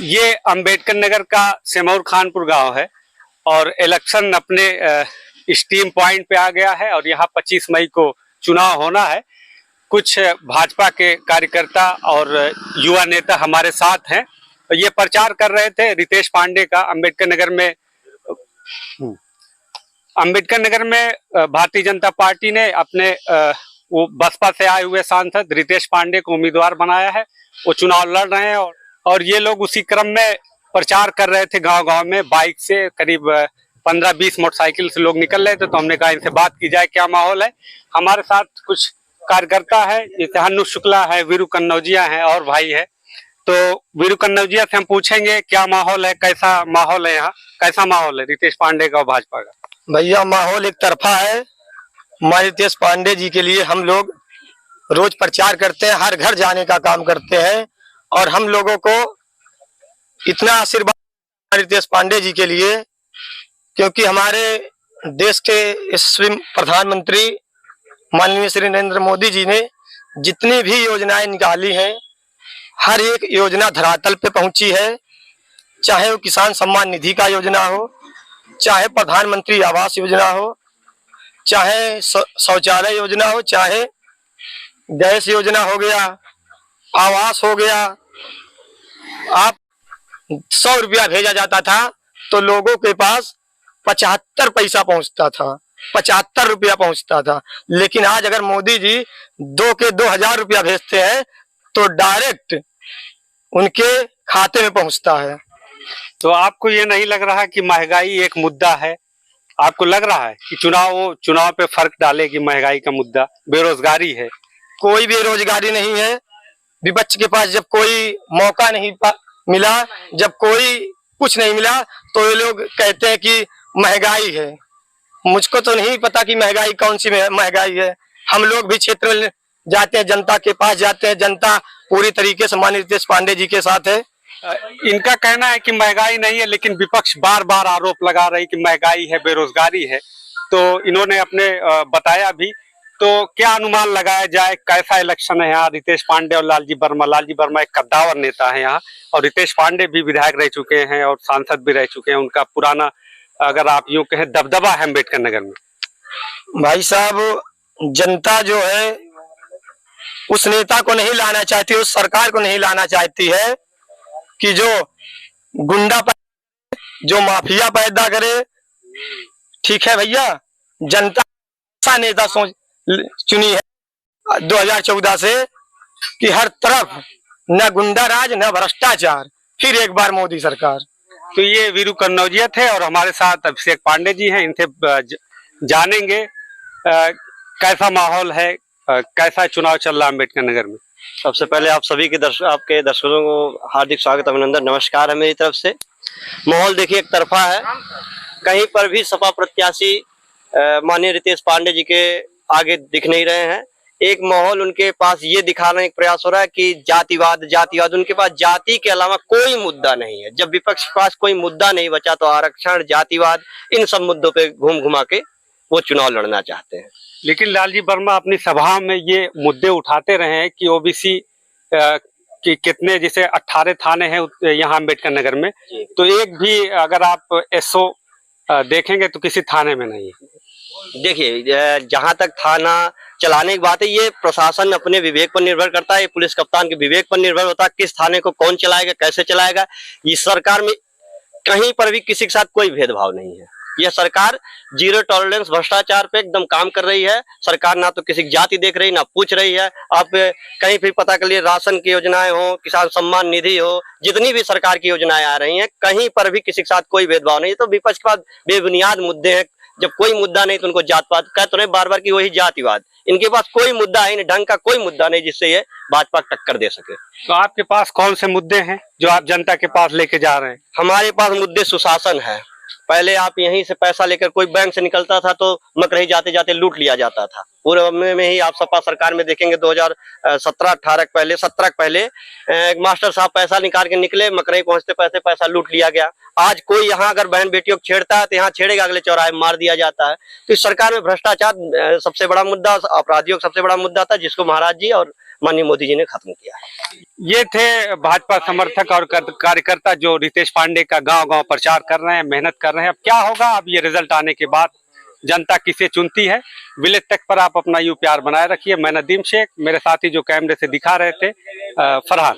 ये अंबेडकर नगर का सिमौर खानपुर गांव है और इलेक्शन अपने स्टीम पॉइंट पे आ गया है और यहाँ 25 मई को चुनाव होना है। कुछ भाजपा के कार्यकर्ता और युवा नेता हमारे साथ हैं। ये प्रचार कर रहे थे रितेश पांडे का अंबेडकर नगर में भारतीय जनता पार्टी ने अपने वो बसपा से आए हुए सांसद रितेश पांडे को उम्मीदवार बनाया है। वो चुनाव लड़ रहे हैं और ये लोग उसी क्रम में प्रचार कर रहे थे। गांव-गांव में बाइक से करीब 15-20 मोटरसाइकिल से लोग निकल रहे थे। तो हमने कहा इनसे बात की जाए क्या माहौल है। हमारे साथ कुछ कार्यकर्ता है, जैसे हन्नू शुक्ला है, वीरू कन्नौजिया है और भाई है। तो वीरू कन्नौजिया से हम पूछेंगे क्या माहौल है, कैसा माहौल है यहाँ, कैसा माहौल है रितेश पांडे का और भाजपा का। भैया माहौल एक तरफा है। हमारे रितेश पांडे जी के लिए हम लोग रोज प्रचार करते हैं, हर घर जाने का काम करते हैं और हम लोगों को इतना आशीर्वाद रितेश पांडे जी के लिए, क्योंकि हमारे देश के यशस्वी प्रधानमंत्री माननीय श्री नरेंद्र मोदी जी ने जितनी भी योजनाएं निकाली हैं, हर एक योजना धरातल पे पहुंची है। चाहे वो किसान सम्मान निधि का योजना हो, चाहे प्रधानमंत्री आवास योजना हो, चाहे शौचालय योजना हो, चाहे गैस योजना हो गया, आवास हो गया। आप 100 रुपया भेजा जाता था तो लोगों के पास 75 पैसा पहुंचता था, 75 रुपया पहुंचता था। लेकिन आज अगर मोदी जी 2,000 रुपया भेजते हैं तो डायरेक्ट उनके खाते में पहुंचता है। तो आपको ये नहीं लग रहा कि महंगाई एक मुद्दा है? आपको लग रहा है कि चुनाव पे फर्क डालेगी महंगाई का मुद्दा? बेरोजगारी है, कोई बेरोजगारी नहीं है। विपक्ष के पास जब कोई मौका नहीं मिला, जब कोई कुछ नहीं मिला, तो ये लोग कहते हैं कि महंगाई है। मुझको तो नहीं पता कि महंगाई कौन सी महंगाई है। हम लोग भी क्षेत्र में जाते हैं, जनता के पास जाते हैं, जनता पूरी तरीके से माननीय रितेश पांडे जी के साथ है। इनका कहना है कि महंगाई नहीं है, लेकिन विपक्ष बार बार आरोप लगा रही कि महंगाई है, बेरोजगारी है। तो इन्होंने अपने बताया भी। तो क्या अनुमान लगाया जाए, कैसा इलेक्शन है यहाँ? रितेश पांडे और लालजी वर्मा एक कद्दावर नेता है यहाँ, और रितेश पांडे भी विधायक रह चुके हैं और सांसद भी रह चुके हैं। उनका पुराना, अगर आप यूं कहें, दबदबा है अम्बेडकर नगर में। भाई साहब, जनता जो है उस नेता को नहीं लाना चाहती, उस सरकार को नहीं लाना चाहती है कि जो गुंडा जो माफिया पैदा करे। ठीक है भैया, जनता ऐसा नेता चुनी है 2014 से कि हर तरफ न गुंडा राज न भ्रष्टाचार, फिर एक बार मोदी सरकार। तो ये वीरू कन्नौजिया थे और हमारे साथ अभिषेक पांडे जी हैं। इनसे जानेंगे कैसा माहौल है, कैसा चुनाव चल रहा है अम्बेडकर नगर में। सबसे पहले आप सभी के आपके दर्शकों को हार्दिक स्वागत, अभिनंदन, नमस्कार है मेरी तरफ से। माहौल देखिए एक तरफा है, कहीं पर भी सपा प्रत्याशी माननीय रितेश पांडे जी के आगे दिख नहीं रहे हैं। एक माहौल उनके पास ये दिखाने का प्रयास हो रहा है कि जातिवाद, उनके पास जाति के अलावा कोई मुद्दा नहीं है। जब विपक्ष के पास कोई मुद्दा नहीं बचा तो आरक्षण, जातिवाद, इन सब मुद्दों पे घूम घुमा के वो चुनाव लड़ना चाहते हैं। लेकिन लालजी वर्मा अपनी सभा में ये मुद्दे उठाते रहे हैं कि ओबीसी कि कितने, जैसे 18 थाने हैं यहाँ अम्बेडकर नगर में, तो एक भी अगर आप एसओ देखेंगे तो किसी थाने में नहीं है। देखिए, जहां तक थाना चलाने की बात है, ये प्रशासन अपने विवेक पर निर्भर करता है, ये पुलिस कप्तान के विवेक पर निर्भर होता है किस थाने को कौन चलाएगा, कैसे चलाएगा। इस सरकार में कहीं पर भी किसी के साथ कोई भेदभाव नहीं है। यह सरकार जीरो टॉलरेंस भ्रष्टाचार पे एकदम काम कर रही है। सरकार ना तो किसी की जाति देख रही, ना पूछ रही है। आप कहीं भी पता कर लिए, राशन की योजनाएं हो, किसान सम्मान निधि हो, जितनी भी सरकार की योजनाएं आ रही हैं, कहीं पर भी किसी के साथ कोई भेदभाव नहीं है। तो विपक्ष के पास बेबुनियाद मुद्दे हैं। जब कोई मुद्दा नहीं तो उनको जातपात कह तो नहीं बार बार की वही जातिवाद। इनके पास कोई मुद्दा है, ढंग का कोई मुद्दा नहीं जिससे ये भाजपा टक्कर दे सके। तो आपके पास कौन से मुद्दे हैं जो आप जनता के पास लेके जा रहे हैं? हमारे पास मुद्दे सुशासन है। पहले आप यहीं से पैसा लेकर कोई बैंक से निकलता था तो मकरही जाते जाते लूट लिया जाता था। पूर्व में ही आप सपा सरकार में देखेंगे 2017-18 के पहले एक मास्टर साहब पैसा निकाल के निकले, मकरही पहुंचते पैसा लूट लिया गया। आज कोई यहाँ अगर बहन बेटियों को छेड़ता है तो यहाँ छेड़ेगा, अगले चौराहे में मार दिया जाता है। तो इस सरकार में भ्रष्टाचार सबसे बड़ा मुद्दा, अपराधियों का सबसे बड़ा मुद्दा था, जिसको महाराज जी और माननीय मोदी जी ने खत्म किया है। ये थे भाजपा समर्थक और कार्यकर्ता जो रितेश पांडे का गांव-गांव प्रचार कर रहे हैं, मेहनत कर रहे हैं। अब क्या होगा, अब ये रिजल्ट आने के बाद जनता किसे चुनती है। विलेज तक पर आप अपना यूं प्यार बनाए रखिए। मैं नदीम शेख, मेरे साथी जो कैमरे से दिखा रहे थे फरहान।